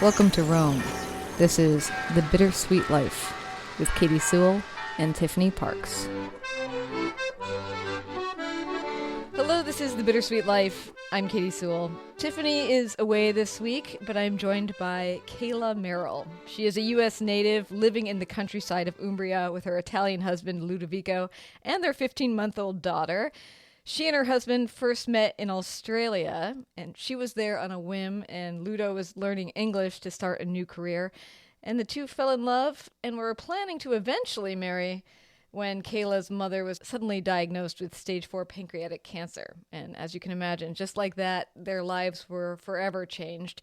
Welcome to Rome. This is The Bittersweet Life with Katie Sewell and Tiffany Parks. Hello, this is The Bittersweet Life. I'm Katie Sewell. Tiffany is away this week, but I'm joined by Kaila Merrill. She is a U.S. native living in the countryside of Umbria with her Italian husband, Ludovico, and their 15-month-old daughter. She and her husband first met in Australia, and she was there on a whim, and Ludo was learning English to start a new career. And the two fell in love and were planning to eventually marry when Kayla's mother was suddenly diagnosed with stage 4 pancreatic cancer. And as you can imagine, just like that, their lives were forever changed.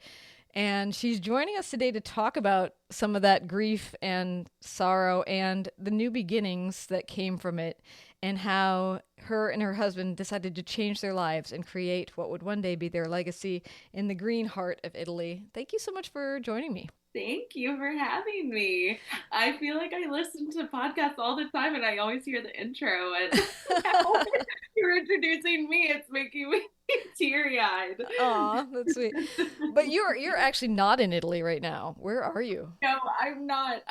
And she's joining us today to talk about some of that grief and sorrow and the new beginnings that came from it, and how her and her husband decided to change their lives and create what would one day be their legacy in the green heart of Italy. Thank you so much for joining me. Thank you for having me. I feel like I listen to podcasts all the time and I always hear the intro, and now you're introducing me. It's making me teary-eyed. Aw, that's sweet. But you're actually not in Italy right now. Where are you? No, I'm not.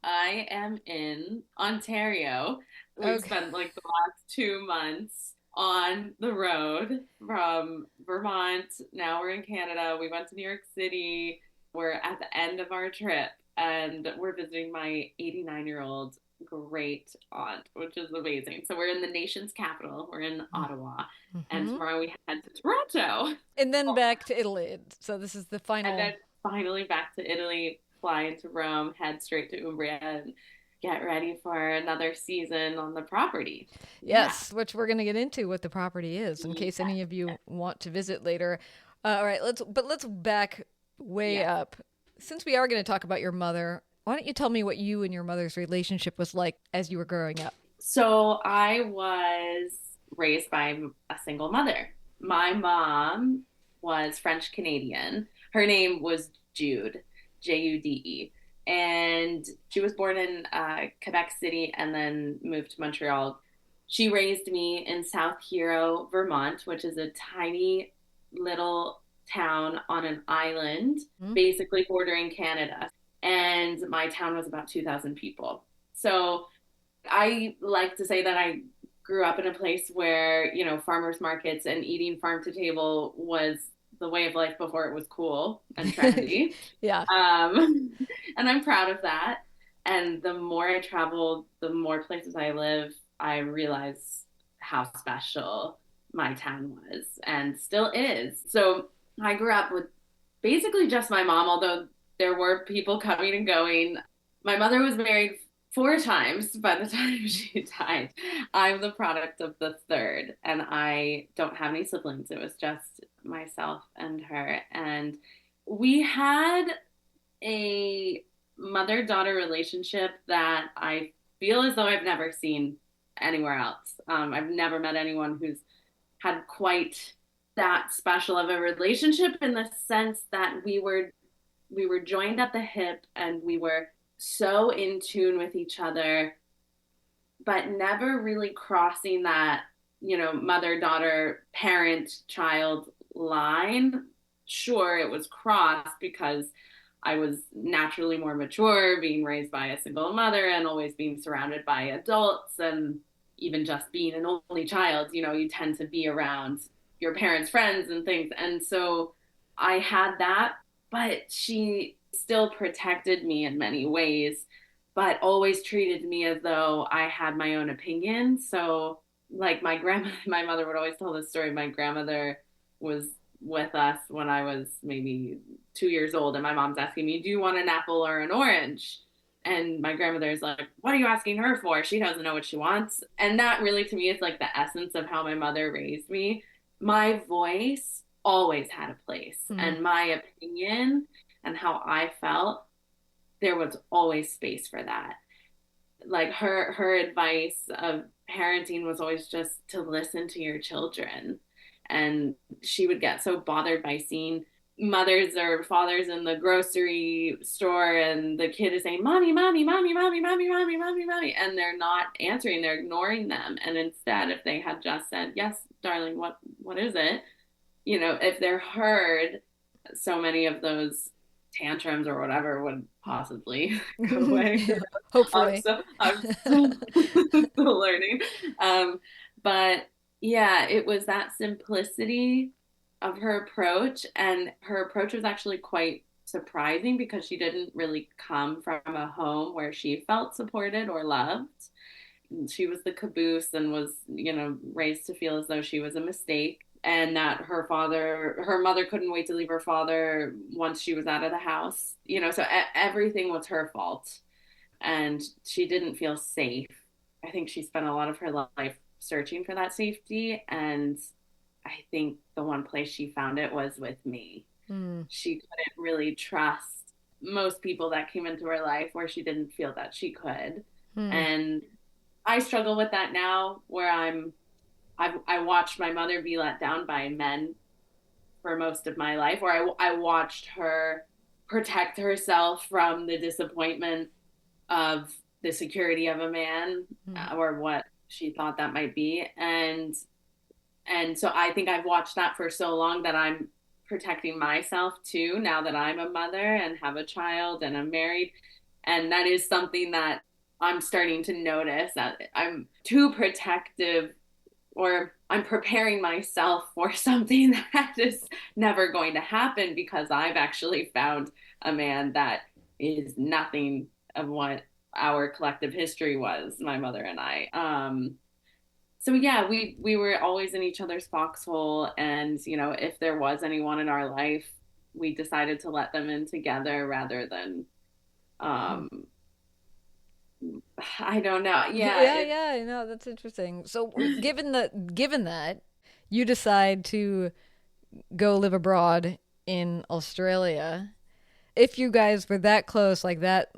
I am in Ontario. We've Okay. spent like the last 2 months on the road from Vermont. Now we're in Canada. We went to New York City. We're at the end of our trip and we're visiting my 89-year-old great aunt, which is amazing. So we're in the nation's capital. We're in Ottawa. And Mm-hmm. tomorrow we head to Toronto. And then back to Italy. So this is the And final. then finally back to Italy, fly into Rome, head straight to Umbria, and get ready for another season on the property. Yeah. Yes, which we're going to get into what the property is in case Yes. any of you want to visit later. All right, let's back way Yes. up. Since we are going to talk about your mother, why don't you tell me what you and your mother's relationship was like as you were growing up? So I was raised by a single mother. My mom was French Canadian. Her name was Jude, Jude. And she was born in Quebec City and then moved to Montreal. She raised me in South Hero, Vermont, which is a tiny little town on an island, Hmm? basically bordering Canada. And my town was about 2,000 people. So I like to say that I grew up in a place where, farmers markets and eating farm to table was the way of life before it was cool and trendy. Yeah. And I'm proud of that. And the more I travel, the more places I live, I realize how special my town was and still is. So I grew up with basically just my mom, although there were people coming and going. My mother was married 4 times by the time she died. I'm the product of the third, and I don't have any siblings. It was just myself and her. And we had a mother daughter relationship that I feel as though I've never seen anywhere else. I've never met anyone who's had quite that special of a relationship, in the sense that we were joined at the hip and we were so in tune with each other, but never really crossing that, mother daughter parent child line. Sure, it was crossed because I was naturally more mature, being raised by a single mother and always being surrounded by adults, and even just being an only child, you tend to be around your parents' friends and things. And so I had that, but she still protected me in many ways, but always treated me as though I had my own opinion. So, like my mother would always tell this story. My grandmother was with us when I was maybe 2 years old, and my mom's asking me, "Do you want an apple or an orange?" And my grandmother's like, "What are you asking her for? She doesn't know what she wants." And that really, to me, is like the essence of how my mother raised me. My voice always had a place, Hmm. and my opinion and how I felt, there was always space for that. Like her advice of parenting was always just to listen to your children. And she would get so bothered by seeing mothers or fathers in the grocery store, and the kid is saying, "Mommy, mommy, mommy, mommy, mommy, mommy, mommy, mommy," and they're not answering, they're ignoring them. And instead, if they had just said, "Yes, darling, what is it?" If they're heard, so many of those tantrums or whatever would possibly go away. Hopefully. I'm still still learning. But yeah, it was that simplicity of her approach, and her approach was actually quite surprising because she didn't really come from a home where she felt supported or loved. She was the caboose and was, raised to feel as though she was a mistake, and that her mother couldn't wait to leave her father once she was out of the house. So everything was her fault, and she didn't feel safe. I think she spent a lot of her life searching for that safety, and I think the one place she found it was with me. Mm. She couldn't really trust most people that came into her life where she didn't feel that she could. Mm. And I struggle with that now, where I watched my mother be let down by men for most of my life, where I watched her protect herself from the disappointment of the security of a man, Mm. or what she thought that might be. And so I think I've watched that for so long that I'm protecting myself too, now that I'm a mother and have a child and I'm married. And that is something that I'm starting to notice, that I'm too protective, or I'm preparing myself for something that is never going to happen, because I've actually found a man that is nothing of what our collective history was, my mother and I. So yeah, we were always in each other's foxhole, and if there was anyone in our life, we decided to let them in together rather than, um, I don't know. Yeah, Yeah, yeah, I know that's interesting. So, given that you decide to go live abroad in Australia, if you guys were that close, like that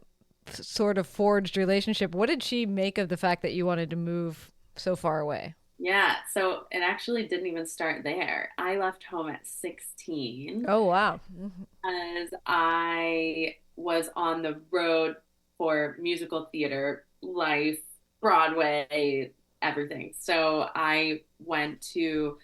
sort of forged relationship, what did she make of the fact that you wanted to move so far away? yeah. So it actually didn't even start there. I left home at 16 Oh, wow. as I was on the road for musical theater life, Broadway, everything. So I went to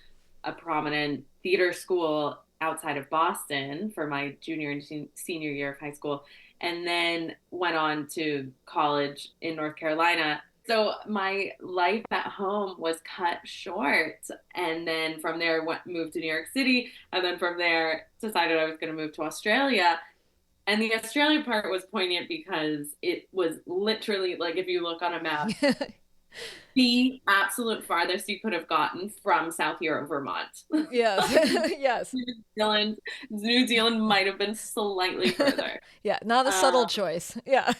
a prominent theater school outside of Boston for my junior and senior year of high school, and then went on to college in North Carolina. So my life at home was cut short, and then from there moved to New York City, and then from there decided I was going to move to Australia. And the Australia part was poignant because it was literally, like, if you look on a map, the absolute farthest you could have gotten from South Europe, Vermont. Yes. Yes. New Zealand, New Zealand might have been slightly further. Yeah, not a subtle Um, choice. Yeah.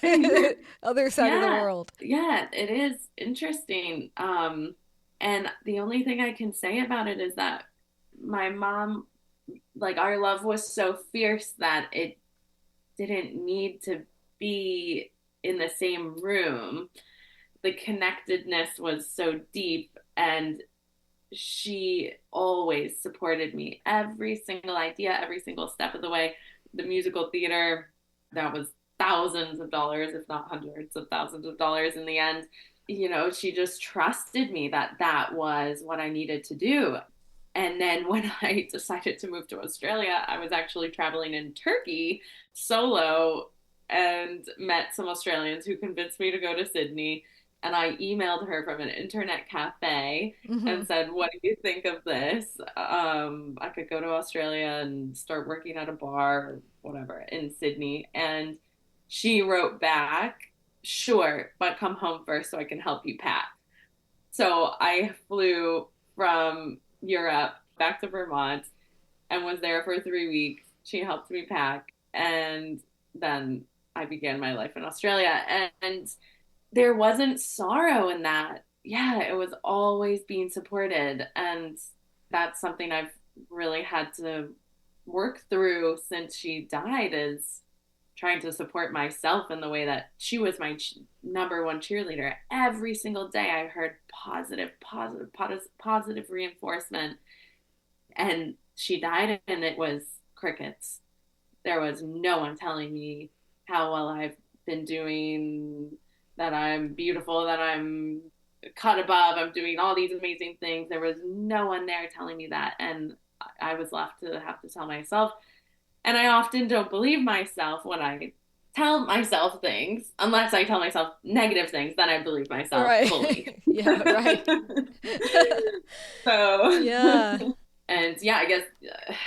Other side of the yeah, world. yeah, it is interesting. And the only thing I can say about it is that my mom, like, our love was so fierce that it didn't need to be in the same room. The connectedness was so deep, and she always supported me every single idea, every single step of the way. The musical theater, that was thousands of dollars, if not hundreds of thousands of dollars in the end. She just trusted me that that was what I needed to do. And then when I decided to move to Australia, I was actually traveling in Turkey solo, and met some Australians who convinced me to go to Sydney. And I emailed her from an internet cafe Hmm. and said, "What do you think of this? I could go to Australia and start working at a bar or whatever in Sydney." And she wrote back, "Sure, but come home first so I can help you pack." So I flew from Europe back to Vermont and was there for 3 weeks. She helped me pack, and then I began my life in Australia. And there wasn't sorrow in that. Yeah, it was always being supported. And that's something I've really had to work through since she died, is trying to support myself in the way that she was my number one cheerleader. Every single day I heard positive, positive, positive reinforcement. And she died, and it was crickets. There was no one telling me how well I've been doing, that I'm beautiful, that I'm cut above, I'm doing all these amazing things. There was no one there telling me that. And I was left to have to tell myself. And I often don't believe myself when I tell myself things, unless I tell myself negative things, then I believe myself fully. Right. Yeah, right. So, Yeah. and yeah, I guess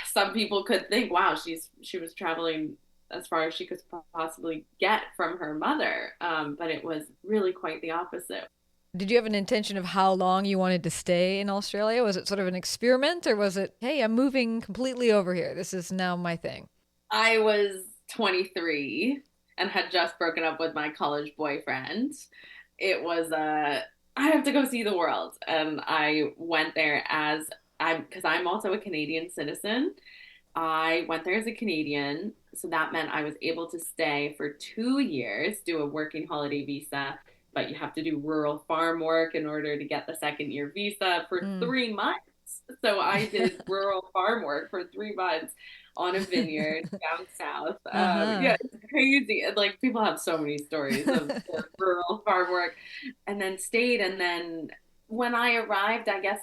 some people could think, wow, she was traveling as far as she could possibly get from her mother. But it was really quite the opposite. Did you have an intention of how long you wanted to stay in Australia? Was it sort of an experiment or was it, hey, I'm moving completely over here. This is now my thing? I was 23 and had just broken up with my college boyfriend. It was I have to go see the world, and I went there as because I'm also a Canadian citizen. I went there as a Canadian, so that meant I was able to stay for 2 years, do a working holiday visa, but you have to do rural farm work in order to get the second year visa for Mm. 3 months. So I did rural farm work for 3 months on a vineyard down south. Uh-huh. Yeah, it's crazy. Like people have so many stories of their rural farm work, and then stayed. And then when I arrived, I guess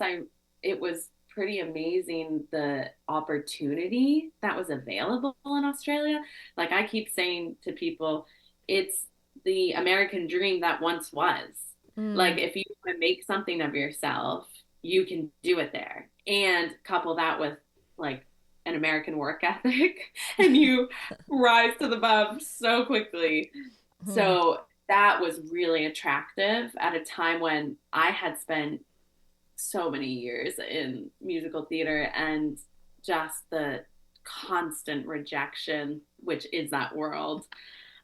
it was pretty amazing the opportunity that was available in Australia. Like I keep saying to people, it's the American dream that once was. Like Mm. if you want to make something of yourself, you can do it there. And couple that with like an American work ethic and you rise to the above so quickly. Hmm. So that was really attractive at a time when I had spent so many years in musical theater and just the constant rejection, which is that world,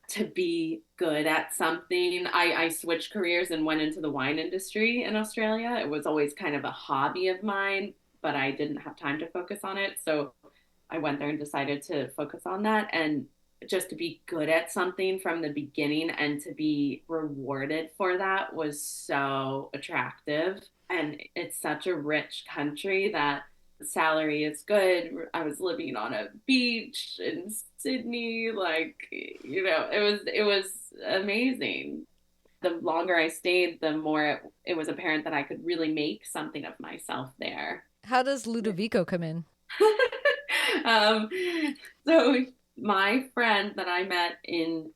to be good at something. I switched careers and went into the wine industry in Australia. It was always kind of a hobby of mine, but I didn't have time to focus on it. So I went there and decided to focus on that. And just to be good at something from the beginning and to be rewarded for that was so attractive. And it's such a rich country that salary is good. I was living on a beach in Sydney, like it was amazing. The longer I stayed, the more it was apparent that I could really make something of myself there. How does Ludovico come in? um, so my friend that I met in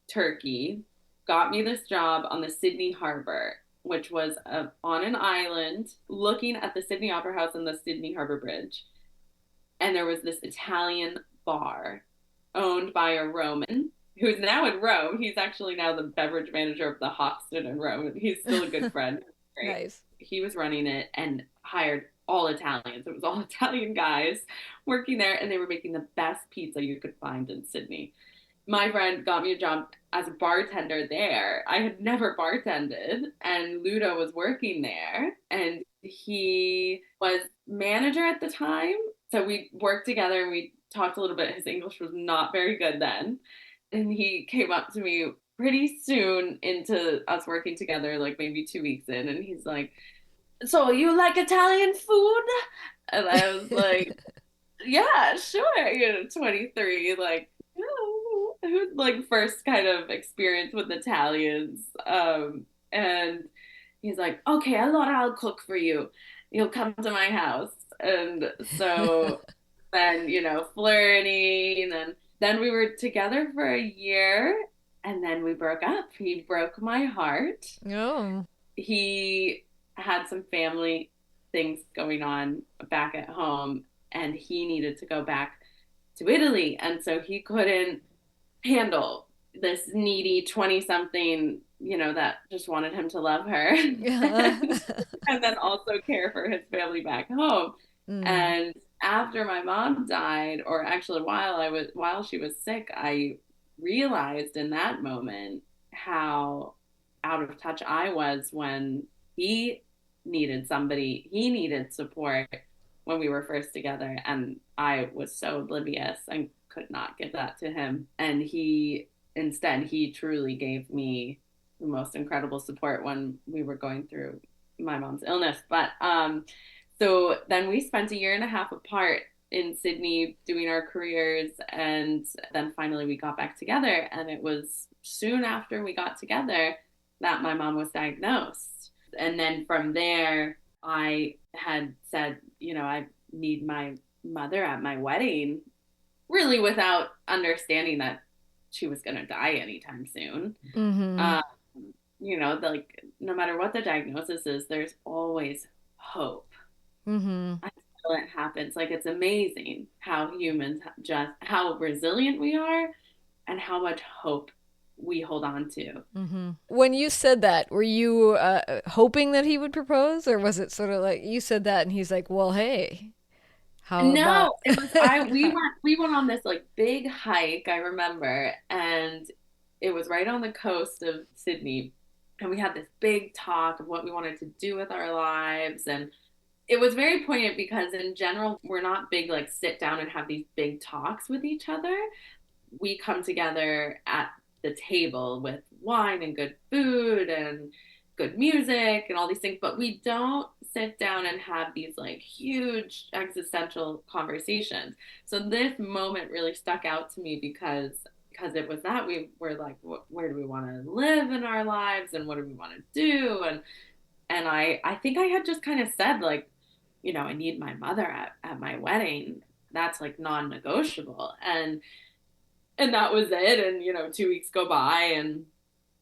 Turkey got me this job on the Sydney Harbor, which was on an island looking at the Sydney Opera House and the Sydney Harbor Bridge. And there was this Italian bar owned by a Roman who's now in Rome. He's actually now the beverage manager of the Hoxton in Rome. And he's still a good friend. Great. Nice. He was running it and hired all Italians. It was all Italian guys working there, and they were making the best pizza you could find in Sydney. My friend got me a job as a bartender there. I had never bartended, and Ludo was working there, and he was manager at the time. So we worked together and we talked a little bit. His English was not very good then. And he came up to me pretty soon into us working together, like maybe 2 weeks in, and he's like, "So you like Italian food?" And I was like, "Yeah, sure." 23, like, who like first kind of experience with Italians. And he's like, "Okay, I thought I'll cook for you. You'll come to my house." And so then, flirting, and then we were together for a year, and then we broke up. He broke my heart. Oh. He had some family things going on back at home, and he needed to go back to Italy. And so he couldn't handle this needy 20 something, that just wanted him to love her Yeah. and then also care for his family back home. Mm. And after my mom died, or actually while she was sick, I realized in that moment how out of touch I was when he needed support when we were first together, and I was so oblivious and could not give that to him. And he truly gave me the most incredible support when we were going through my mom's illness. But so then we spent a year and a half apart in Sydney doing our careers, and then finally we got back together. And it was soon after we got together that my mom was diagnosed. And then from there, I had said, I need my mother at my wedding really without understanding that she was going to die anytime soon. Mm-hmm. Like no matter what the diagnosis is, there's always hope Mm-hmm. until it happens. Like it's amazing how humans just how resilient we are and how much hope we hold on to. Mm-hmm. When you said that, were you hoping that he would propose, or was it sort of like you said that and he's like, "Well, hey, how about?" No, it was I we went on this like big hike, I remember, and it was right on the coast of Sydney. And we had this big talk of what we wanted to do with our lives. And it was very poignant because in general, we're not big like sit down and have these big talks with each other. We come together at the table with wine and good food and good music and all these things, but we don't sit down and have these like huge existential conversations. So this moment really stuck out to me because it was that we were like, where do we want to live in our lives and what do we want to do? And I think I had just kind of said like, I need my mother at my wedding. That's like non-negotiable. And that was it. And 2 weeks go by, and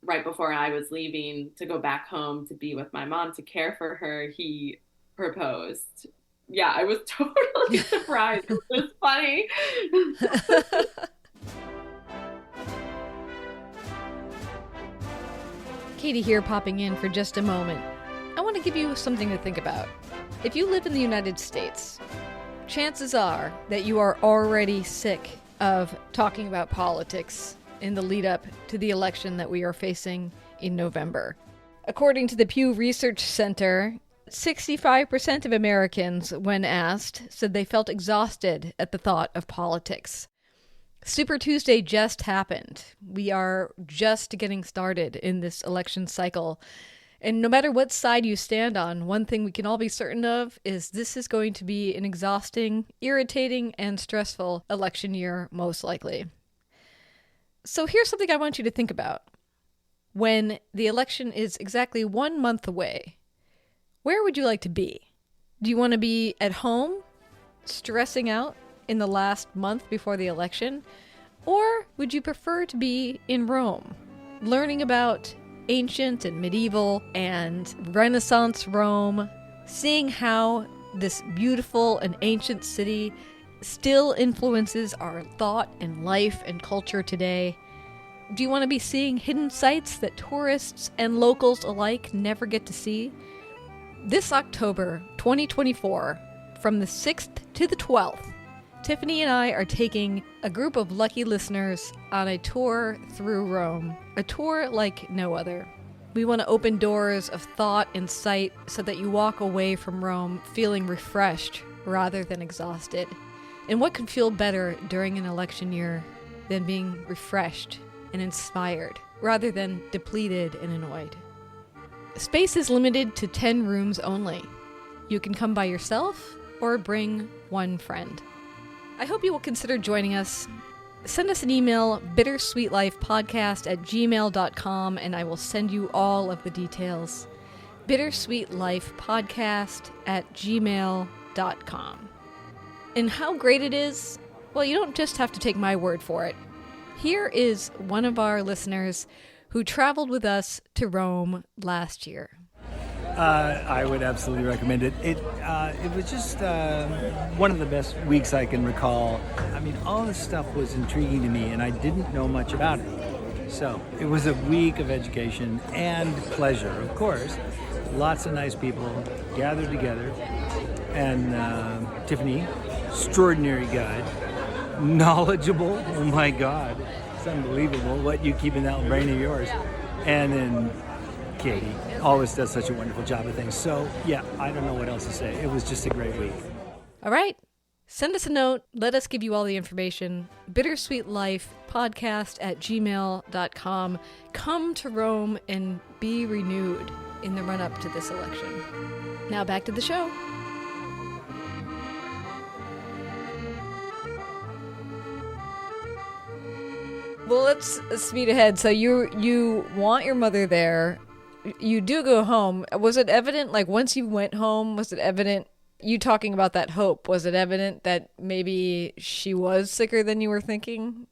right before I was leaving to go back home to be with my mom to care for her, he proposed. Yeah, I was totally surprised. It was funny. Katie here, popping in for just a moment. I want to give you something to think about. If you live in the United States, chances are that you are already sick of talking about politics in the lead up to the election that we are facing in November. According to the Pew Research Center, 65% of Americans, when asked, said they felt exhausted at the thought of politics. Super Tuesday just happened. We are just getting started in this election cycle. And no matter what side you stand on, one thing we can all be certain of is this is going to be an exhausting, irritating, and stressful election year, most likely. So here's something I want you to think about. When the election is exactly 1 month away, where would you like to be? Do you want to be at home, stressing out in the last month before the election? Or would you prefer to be in Rome, learning about ancient and medieval and Renaissance Rome, seeing how this beautiful and ancient city still influences our thought and life and culture today? Do you want to be seeing hidden sites that tourists and locals alike never get to see? This October 2024, from the 6th to the 12th, Tiffany and I are taking a group of lucky listeners on a tour through Rome, a tour like no other. We want to open doors of thought and sight so that you walk away from Rome feeling refreshed rather than exhausted. And what could feel better during an election year than being refreshed and inspired rather than depleted and annoyed? Space is limited to 10 rooms only. You can come by yourself or bring one friend. I hope you will consider joining us. Send us an email, bittersweetlifepodcast@gmail.com, and I will send you all of the details. bittersweetlifepodcast@gmail.com. And how great it is? Well, you don't just have to take my word for it. Here is one of our listeners who traveled with us to Rome last year. I would absolutely recommend it. It was just one of the best weeks I can recall. I mean, all this stuff was intriguing to me, and I didn't know much about it. So it was a week of education and pleasure, of course. Lots of nice people gathered together, and Tiffany, extraordinary guide, knowledgeable. Oh my God, it's unbelievable what you keep in that brain of yours. And then Katie always does such a wonderful job of things. So, yeah, I don't know what else to say. It was just a great week. All right. Send us a note. Let us give you all the information. bittersweetlifepodcast@gmail.com. Come to Rome and be renewed in the run-up to this election. Now back to the show. Well, let's speed ahead. So you want your mother there. You do go home. Was it evident, like once you went home, was it evident You talking about that hope, was it evident that maybe she was sicker than you were thinking?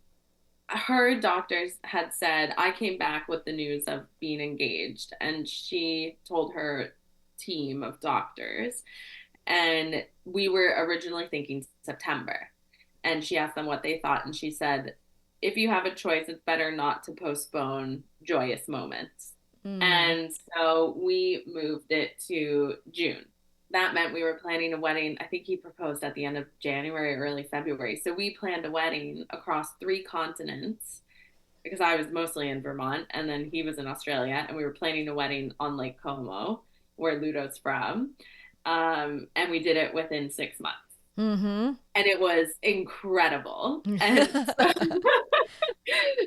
Her doctors had said, I came back with the news of being engaged, and she told her team of doctors, and we were originally thinking September. And she asked them what they thought, and she said, if you have a choice, it's better not to postpone joyous moments. Mm. And so we moved it to June. That meant we were planning a wedding. I think he proposed at the end of January, early February. So we planned a wedding across 3 continents because I was mostly in Vermont and then he was in Australia. And we were planning a wedding on Lake Como, where Ludo's from. And we did it within 6 months. Mm-hmm. And it was incredible. And so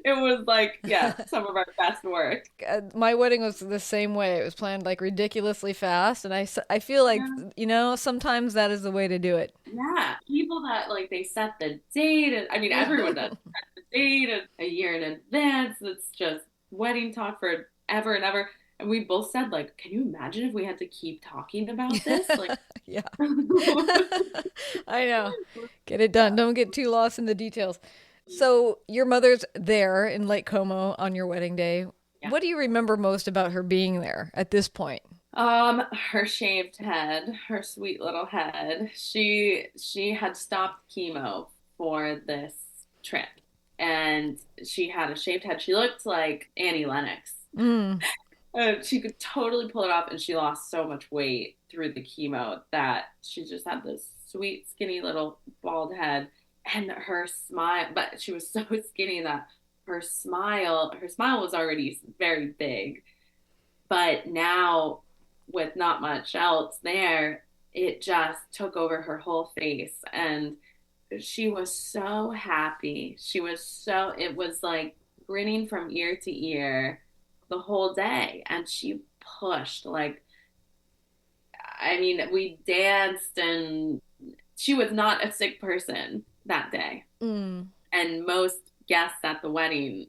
it was like, yeah, some of our best work. My wedding was the same way. It was planned like ridiculously fast. And I feel like, Yeah. sometimes that is the way to do it. Yeah, people that like they set the date, and I mean everyone does set the date a year in advance. It's just wedding talk forever and ever. And we both said like, can you imagine if we had to keep talking about this? Like, Yeah. I know. Get it done. Don't get too lost in the details. So your mother's there in Lake Como on your wedding day. yeah. What do you remember most about her being there at this point? Her shaved head, her sweet little head. She had stopped chemo for this trip, and she had a shaved head. She looked like Annie Lennox. Mm. She could totally pull it off, and she lost so much weight through the chemo that she just had this sweet, skinny little bald head, and her smile. But she was so skinny that her smile was already very big, but now with not much else there, it just took over her whole face, and she was so happy. It was like grinning from ear to ear the whole day. And she pushed, like, I mean, we danced, and she was not a sick person that day. Mm. And most guests at the wedding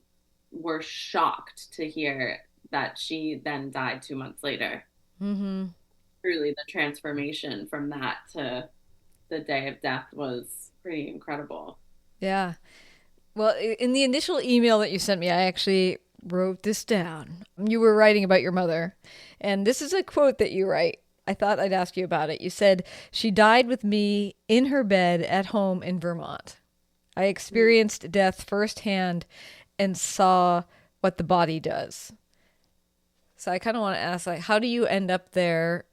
were shocked to hear that she then died 2 months later. Mm-hmm. Truly, the transformation from that to the day of death was pretty incredible. Yeah. Well, in the initial email that you sent me, I actually wrote this down. You were writing about your mother, and this is a quote that you write. I thought I'd ask you about it. You said, "She died with me in her bed at home in Vermont. I experienced death firsthand and saw what the body does." So I kind of want to ask, like, how do you end up there?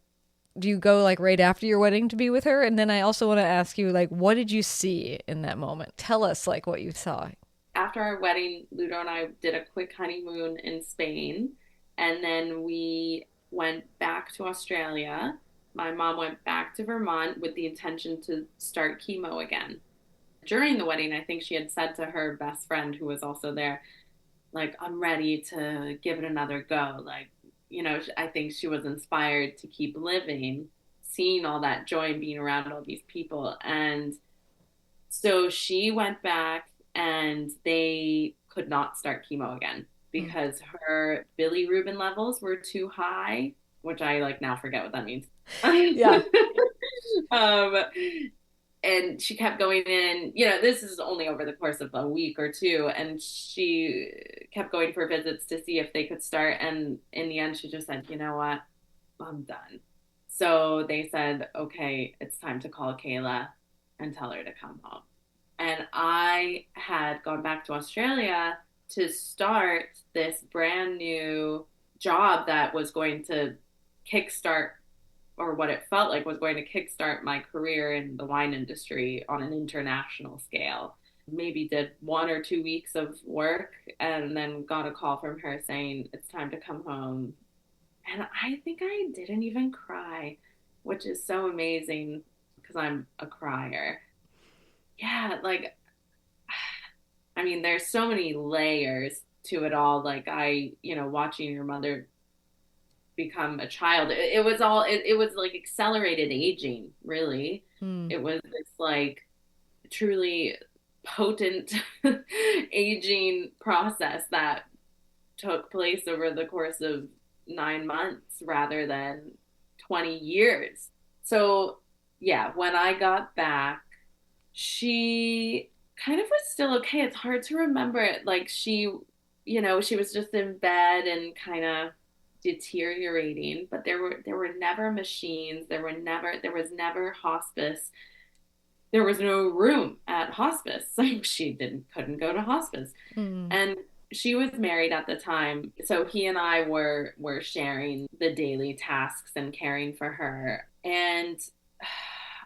Do you go like right after your wedding to be with her? And then I also want to ask you, like, what did you see in that moment? Tell us like what you saw. After our wedding, Ludo and I did a quick honeymoon in Spain, and then we went back to Australia. My mom went back to Vermont with the intention to start chemo again. During the wedding, I think she had said to her best friend, who was also there, like, I'm ready to give it another go. Like, I think she was inspired to keep living, seeing all that joy and being around all these people. And so she went back, and they could not start chemo again Mm. because her bilirubin levels were too high, which I like now forget what that means. Yeah. um, and she kept going in, this is only over the course of a week or two, and she kept going for visits to see if they could start, and in the end she just said, you know what, I'm done. So they said, okay, it's time to call Kaila and tell her to come home. And I had gone back to Australia to start this brand new job that was going to kickstart, or what it felt like was going to kickstart, my career in the wine industry on an international scale. Maybe did 1 or 2 weeks of work, and then got a call from her saying it's time to come home. And I think I didn't even cry, which is so amazing because I'm a crier. Yeah, like, I mean, there's so many layers to it all. Like, watching your mother become a child, it was like accelerated aging, really. Mm. It was this like truly potent aging process that took place over the course of 9 months rather than 20 years. So yeah, when I got back, she kind of was still okay. It's hard to remember it. Like she was just in bed and kind of deteriorating, but there were never machines. There was never hospice. There was no room at hospice. So she didn't couldn't go to hospice. Mm. And she was married at the time. So he and I were sharing the daily tasks and caring for her. And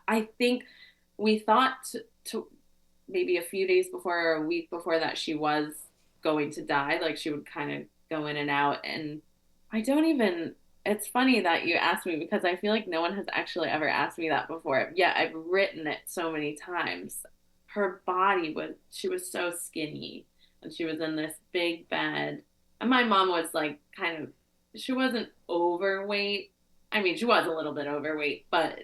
I think we thought to maybe a few days before or a week before that she was going to die. Like she would kind of go in and out. And I don't even, it's funny that you asked me because I feel like no one has actually ever asked me that before. Yeah, I've written it so many times. She was so skinny and she was in this big bed. And my mom was like kind of, she wasn't overweight. I mean, she was a little bit overweight, but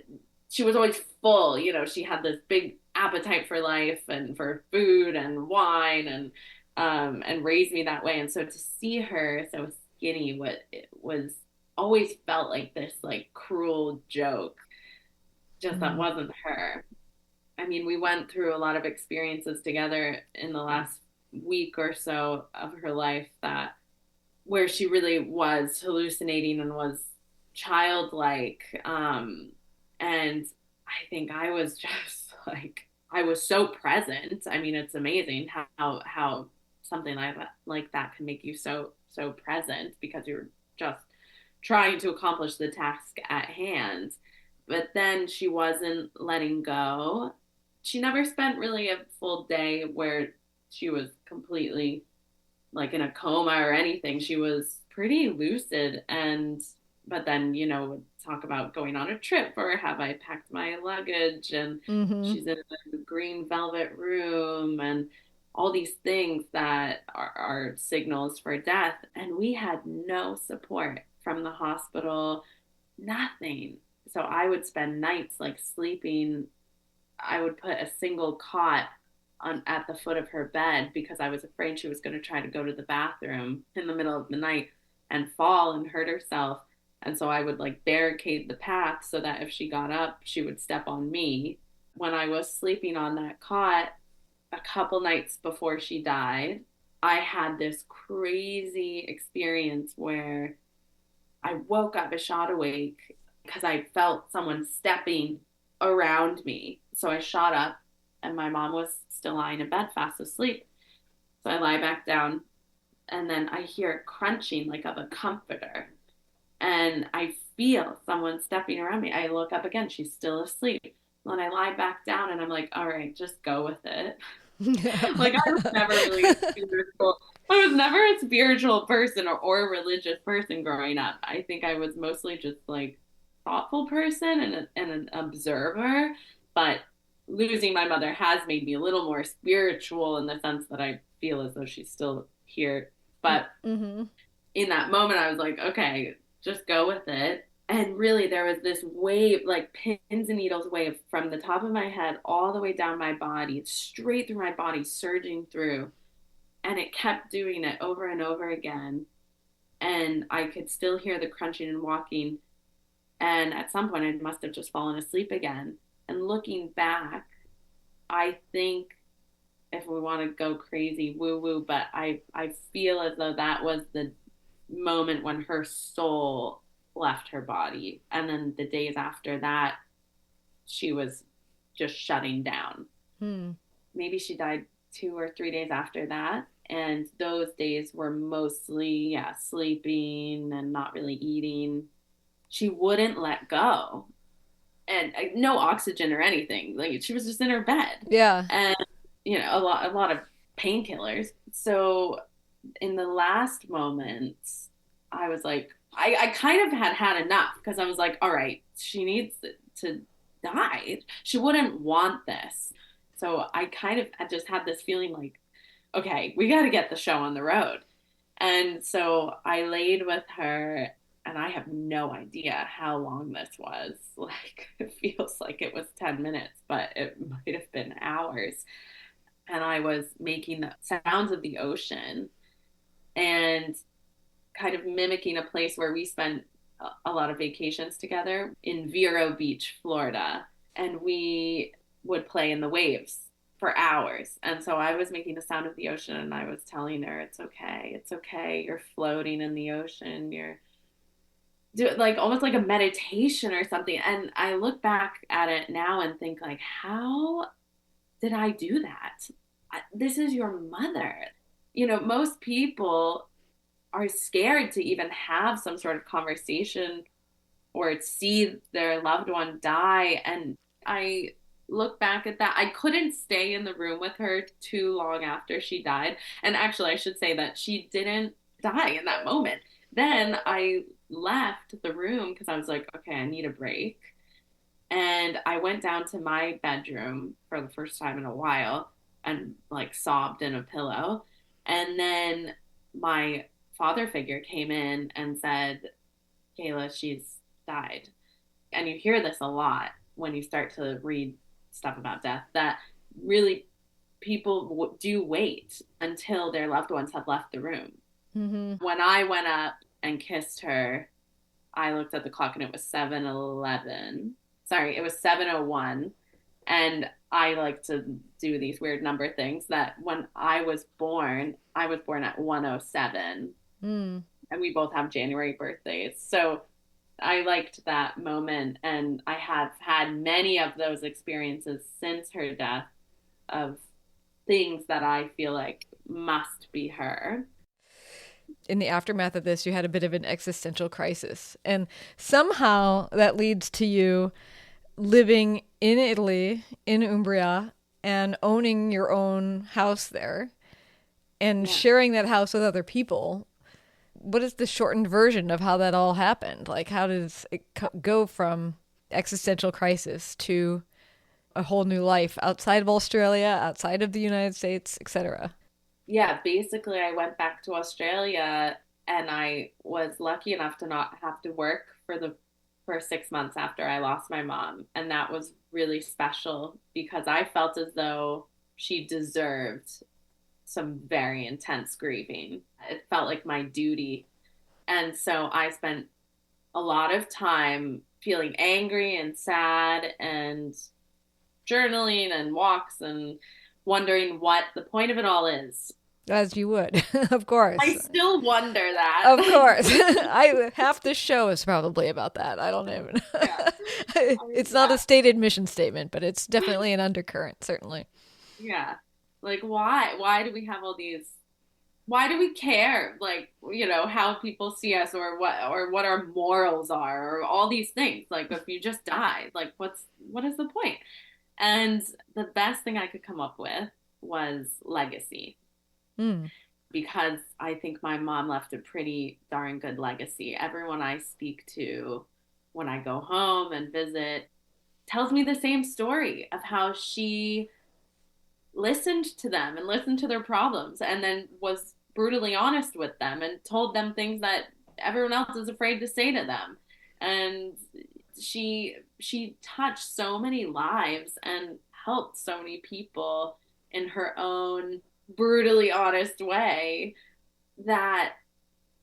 she was always full. She had this big appetite for life and for food and wine and raised me that way. And so to see her so skinny, what it was always felt like this like cruel joke, just that Mm. wasn't her. I mean, we went through a lot of experiences together in the last week or so of her life that where she really was hallucinating and was childlike. And I think I was just like, I was so present. I mean, it's amazing how something like that can make you so present because you're just trying to accomplish the task at hand. But then she wasn't letting go. She never spent really a full day where she was completely like in a coma or anything. She was pretty lucid and but then, would talk about going on a trip or have I packed my luggage and Mm-hmm. she's in the green velvet room and all these things that are signals for death. And we had no support from the hospital, nothing. So I would spend nights like sleeping. I would put a single cot at the foot of her bed because I was afraid she was going to try to go to the bathroom in the middle of the night and fall and hurt herself. And so I would like barricade the path so that if she got up, she would step on me. When I was sleeping on that cot a couple nights before she died, I had this crazy experience where I woke up a shot awake because I felt someone stepping around me. So I shot up and my mom was still lying in bed fast asleep. So I lie back down and then I hear crunching like of a comforter and I feel someone stepping around me. I look up again, she's still asleep. Then I lie back down and I'm like, all right, just go with it. Like I was never really a spiritual. I was never a spiritual person or a religious person growing up. I think I was mostly just like thoughtful person and an observer. But losing my mother has made me a little more spiritual in the sense that I feel as though she's still here. But Mm-hmm. in that moment, I was like, okay, just go with it. And really, there was this wave, like pins and needles wave from the top of my head all the way down my body, straight through my body, surging through. And it kept doing it over and over again. And I could still hear the crunching and walking. And at some point, I must have just fallen asleep again. And looking back, I think if we want to go crazy woo woo, but I feel as though that was the moment when her soul left her body. And then the days after that, she was just shutting down. Hmm. Maybe she died 2 or 3 days after that. And those days were mostly, yeah, sleeping and not really eating. She wouldn't let go. And no oxygen or anything. Like she was just in her bed. Yeah. And a lot of painkillers. So in the last moments, I was like, I kind of had enough because I was like, all right, she needs to die. She wouldn't want this. So I kind of just had this feeling like, okay, we got to get the show on the road. And so I laid with her, and I have no idea how long this was. Like, it feels like it was 10 minutes, but it might have been hours. And I was making the sounds of the ocean and kind of mimicking a place where we spent a lot of vacations together in Vero Beach, Florida. and we would play in the waves for hours. And so I was making the sound of the ocean, and I was telling her, it's okay. It's okay. You're floating in the ocean. You're like almost like a meditation or something. And I look back at it now and think like, how did I do that? This is your mother. Most people are scared to even have some sort of conversation or see their loved one die. And I look back at that. I couldn't stay in the room with her too long after she died. And actually, I should say that she didn't die in that moment. Then I left the room because I was like, okay, I need a break. And I went down to my bedroom for the first time in a while and like sobbed in a pillow. And then my father figure came in and said, Kaila, she's died. And you hear this a lot when you start to read stuff about death, that really people do wait until their loved ones have left the room. Mm-hmm. When I went up and kissed her, I looked at the clock and it was 7:11. Sorry, it was 7:01. And I like to do these weird number things that when I was born at 1:07. Mm. And we both have January birthdays. So I liked that moment. And I have had many of those experiences since her death of things that I feel like must be her. In the aftermath of this, you had a bit of an existential crisis. And somehow that leads to you living in Italy, in Umbria, and owning your own house there and sharing that house with other people. What is the shortened version of how that all happened? Like, how does it go from existential crisis to a whole new life outside of Australia, outside of the United States, etc.? Yeah, basically I went back to Australia and I was lucky enough to not have to work for 6 months after I lost my mom. And that was really special because I felt as though she deserved some very intense grieving. It felt like my duty. And so I spent a lot of time feeling angry and sad and journaling and walks and wondering what the point of it all is. As you would, of course. I still wonder that. Of course. Half this show is probably about that. I don't even. Yeah. It's not a stated mission statement, but it's definitely an undercurrent, certainly. Yeah. Like, why? Why do we have all these? Why do we care? Like, how people see us or what our morals are or all these things. Like, if you just died, like, what is the point? And the best thing I could come up with was legacy. Mm. Because I think my mom left a pretty darn good legacy. Everyone I speak to when I go home and visit tells me the same story of how she listened to them and listened to their problems and then was brutally honest with them and told them things that everyone else is afraid to say to them. And she touched so many lives and helped so many people in her own brutally honest way that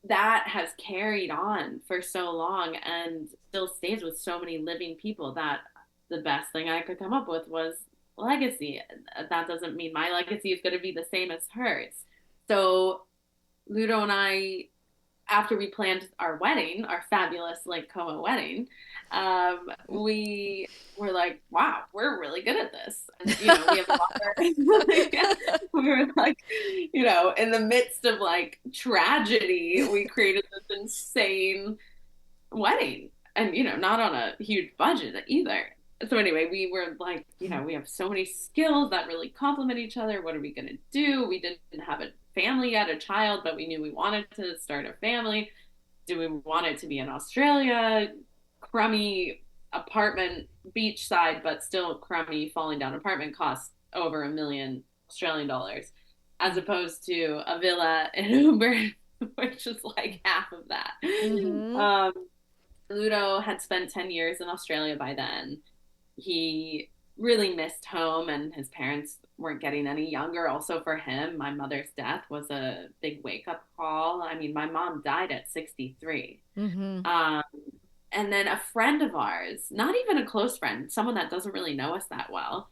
has carried on for so long and still stays with so many living people, that the best thing I could come up with was legacy. That doesn't mean my legacy is going to be the same as hers. So Ludo and I, after we planned our wedding, our fabulous Lake Como wedding, we were like, wow, we're really good at this. And, we have a lot of, we were like, in the midst of like tragedy, we created this insane wedding and, not on a huge budget either. So anyway, we were like, we have so many skills that really complement each other. What are we going to do? We didn't have a family yet, a child, but we knew we wanted to start a family. Do we want it to be in Australia? Crummy apartment, beachside, but still crummy, falling down apartment costs over $1 million Australian dollars, as opposed to a villa in Umbrian, which is like half of that. Mm-hmm. Ludo had spent 10 years in Australia by then. He really missed home, and his parents weren't getting any younger. Also for him, my mother's death was a big wake-up call. I mean, my mom died at 63. Mm-hmm. And then a friend of ours, not even a close friend, someone that doesn't really know us that well,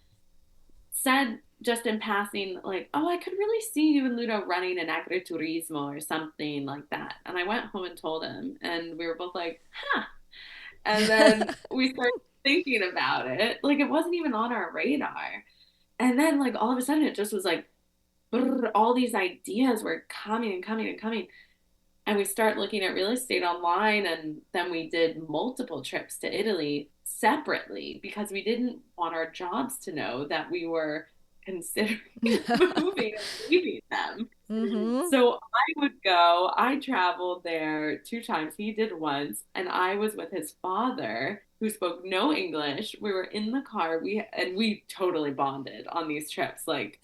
said just in passing, like, oh, I could really see you and Ludo running an agriturismo or something like that. And I went home and told him, and we were both like, huh. And then we started thinking about it. Like, it wasn't even on our radar. And then, like, all of a sudden, it just was like, brrr, all these ideas were coming and coming and coming. And we start looking at real estate online, and then we did multiple trips to Italy separately because we didn't want our jobs to know that we were considering moving and leaving them. Mm-hmm. So I traveled there 2 times. He did once, and I was with his father who spoke no English. We were in the car. We totally bonded on these trips. Like,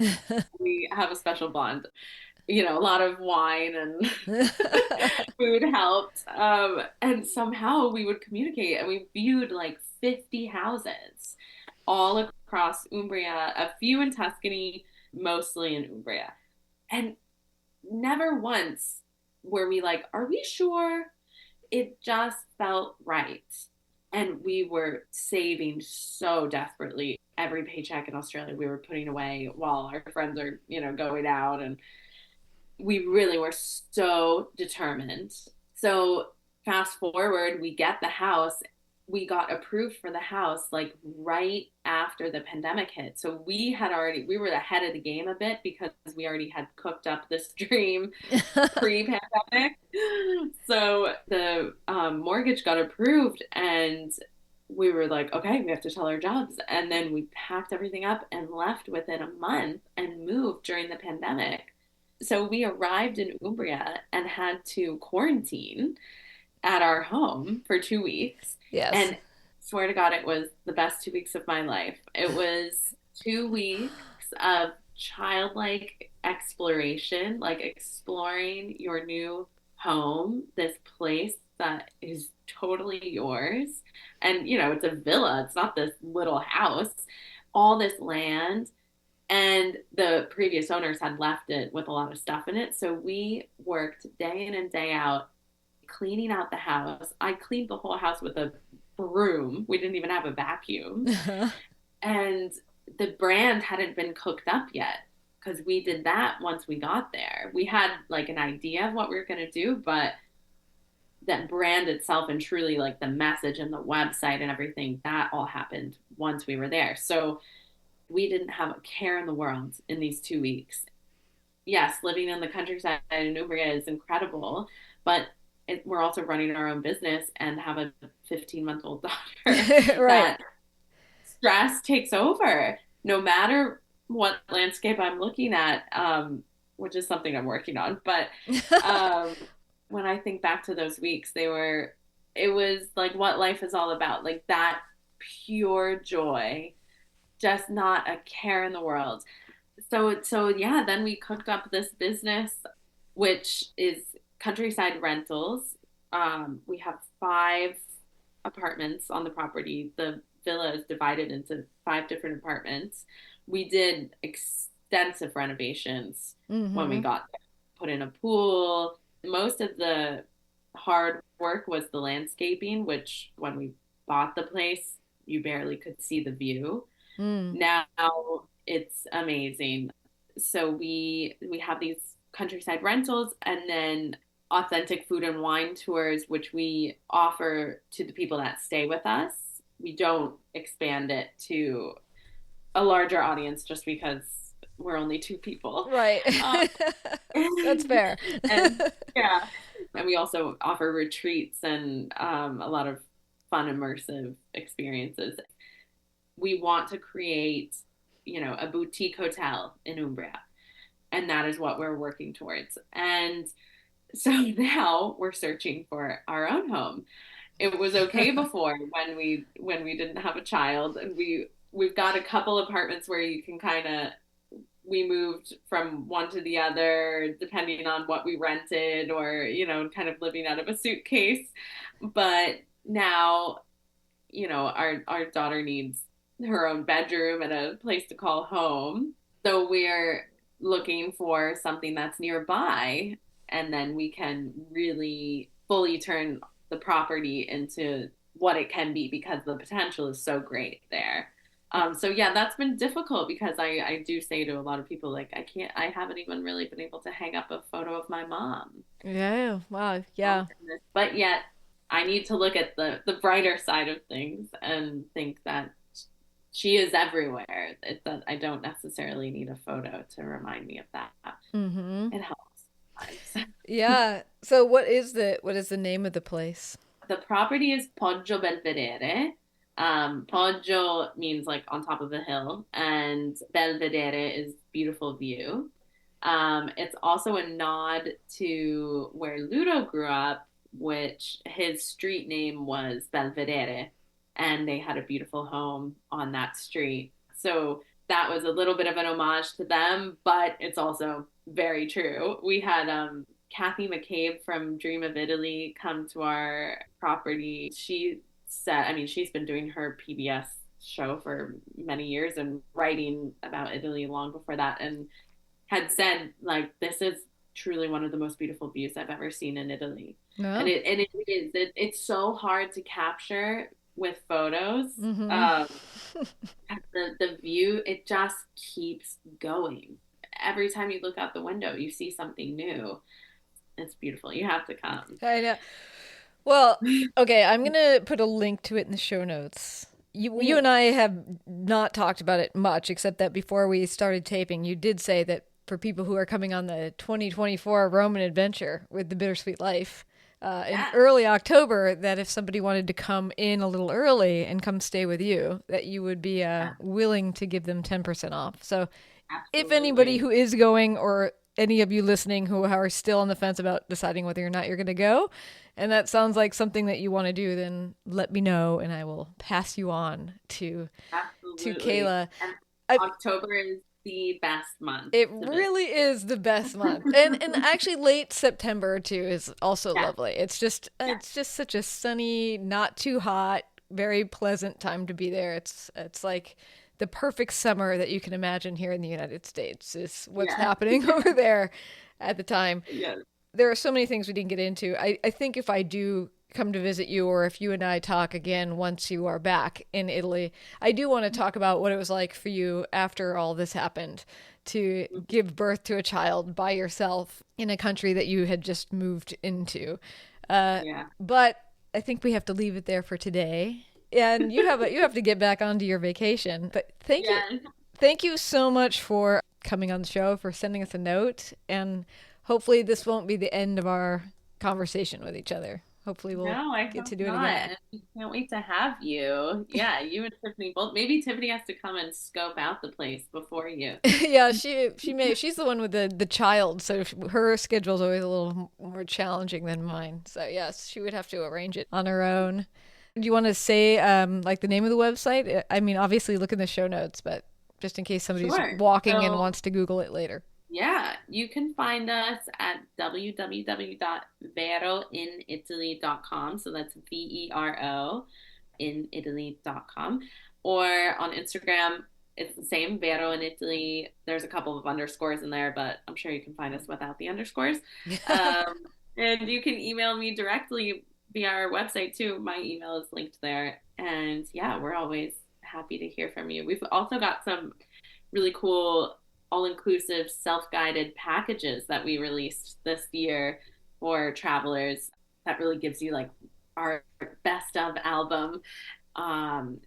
we have a special bond. A lot of wine and food helped. And somehow we would communicate, and we viewed like 50 houses all across Umbria, a few in Tuscany, mostly in Umbria. And never once were we like, are we sure? It just felt right. And we were saving so desperately. Every paycheck in Australia we were putting away while our friends are, going out. And we really were so determined. So fast forward, we get the house. We got approved for the house like right after the pandemic hit. So we were ahead of the game a bit because we already had cooked up this dream pre-pandemic. So the mortgage got approved, and we were like, okay, we have to tell our jobs. And then we packed everything up and left within a month and moved during the pandemic. So we arrived in Umbria and had to quarantine at our home for 2 weeks. Yes. And swear to God, it was the best 2 weeks of my life. It was 2 weeks of childlike exploration, like exploring your new home, this place that is totally yours. And, it's a villa, it's not this little house, all this land. And the previous owners had left it with a lot of stuff in it. So we worked day in and day out cleaning out the house. I cleaned the whole house with a broom. We didn't even have a vacuum. And the brand hadn't been cooked up yet because we did that once we got there. We had like an idea of what we were going to do, but that brand itself and truly like the message and the website and everything, that all happened once we were there. So we didn't have a care in the world in these 2 weeks. Yes, living in the countryside in Umbrian is incredible, but we're also running our own business and have a 15-month-old daughter. Right. That stress takes over no matter what landscape I'm looking at, which is something I'm working on. But when I think back to those weeks, it was like what life is all about, like that pure joy, just not a care in the world. So yeah, then we cooked up this business, which is countryside rentals. We have 5 apartments on the property. The villa is divided into 5 different apartments. We did extensive renovations when we got there, put in a pool. Most of the hard work was the landscaping, which when we bought the place, you barely could see the view. Now it's amazing. So we have these countryside rentals, and then authentic food and wine tours, which we offer to the people that stay with us. We don't expand it to a larger audience just because we're only 2 people. Right. That's fair. And yeah. And we also offer retreats and a lot of fun, immersive experiences. We want to create, a boutique hotel in Umbria. And that is what we're working towards. And so now we're searching for our own home. It was okay before when we didn't have a child, and we've got a couple apartments where you can we moved from one to the other depending on what we rented, or kind of living out of a suitcase. But now, our daughter needs her own bedroom and a place to call home. So we're looking for something that's nearby, and then we can really fully turn the property into what it can be because the potential is so great there. So yeah, that's been difficult because I do say to a lot of people, like, I haven't even really been able to hang up a photo of my mom. Yeah. Wow. Yeah. But yet I need to look at the brighter side of things and think that she is everywhere. I don't necessarily need a photo to remind me of that. Mm-hmm. It helps. Yeah. So what is the name of the place? The property is Poggio Belvedere. Poggio means like on top of a hill, and Belvedere is beautiful view. It's also a nod to where Ludo grew up, which his street name was Belvedere, and they had a beautiful home on that street. So that was a little bit of an homage to them, but it's also very true. We had Kathy McCabe from Dream of Italy come to our property. She said, I mean, she's been doing her PBS show for many years and writing about Italy long before that, and had said, like, this is truly one of the most beautiful views I've ever seen in Italy. No. And it is. It's so hard to capture with photos. Mm-hmm. The view, it just keeps going. Every time you look out the window, you see something new. It's beautiful. You have to come. I know. Well, okay, I'm gonna put a link to it in the show notes. You and I have not talked about it much, except that before we started taping, you did say that for people who are coming on the 2024 Roman adventure with the Bittersweet Life in early October, that if somebody wanted to come in a little early and come stay with you, that you would be willing to give them 10% off. So if anybody who is going, or any of you listening who are still on the fence about deciding whether or not you're going to go, and that sounds like something that you want to do, then let me know and I will pass you on to Kaila. And October is the best month. It really is the best month. And actually late September too is also lovely. It's just such a sunny, not too hot, very pleasant time to be there. It's like the perfect summer that you can imagine here in the United States is what's happening over there at the time. Yes. There are so many things we didn't get into. I think if I do come to visit you, or if you and I talk again once you are back in Italy, I do want to talk about what it was like for you after all this happened to give birth to a child by yourself in a country that you had just moved into. But I think we have to leave it there for today. And you have to get back onto your vacation. But thank you so much for coming on the show, for sending us a note, and hopefully this won't be the end of our conversation with each other. Hopefully we'll get to do it again. I can't wait to have you. Yeah, you and Tiffany both. Maybe Tiffany has to come and scope out the place before you. Yeah, she may. She's the one with the child, so her schedule's always a little more challenging than mine. So yes, she would have to arrange it on her own. Do you want to say like the name of the website? I mean, obviously look in the show notes, but just in case somebody's walking and wants to Google it later. Yeah, you can find us at www.veroinitaly.com. So that's VERO in Italy.com. Or on Instagram, it's the same, Vero in Italy. There's a couple of underscores in there, but I'm sure you can find us without the underscores. And you can email me directly via our website too. My email is linked there. And yeah, we're always happy to hear from you. We've also got some really cool all-inclusive self-guided packages that we released this year for travelers that really gives you like our best of album.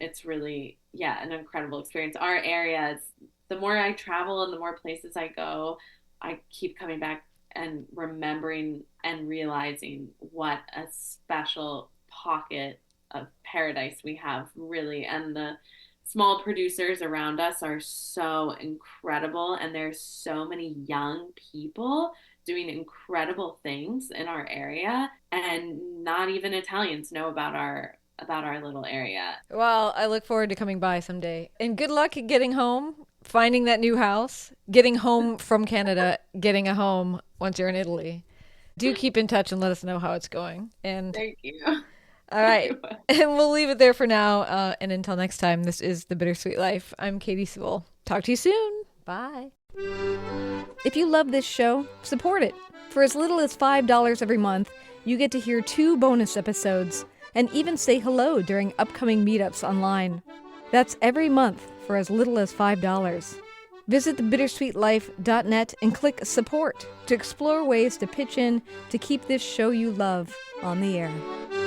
It's really an incredible experience. Our areas, the more I travel and the more places I go, I keep coming back and remembering and realizing what a special pocket of paradise we have, really. And the small producers around us are so incredible, and there's so many young people doing incredible things in our area, and not even Italians know about our little area. Well, I look forward to coming by someday. And good luck getting home, finding that new house, getting home from Canada, getting a home once you're in Italy. Do keep in touch and let us know how it's going. And thank you. All right. And we'll leave it there for now. And until next time, this is The Bittersweet Life. I'm Katie Sewell. Talk to you soon. Bye. If you love this show, support it. For as little as $5 every month, you get to hear 2 bonus episodes, and even say hello during upcoming meetups online. That's every month for as little as $5. Visit thebittersweetlife.net and click support to explore ways to pitch in to keep this show you love on the air.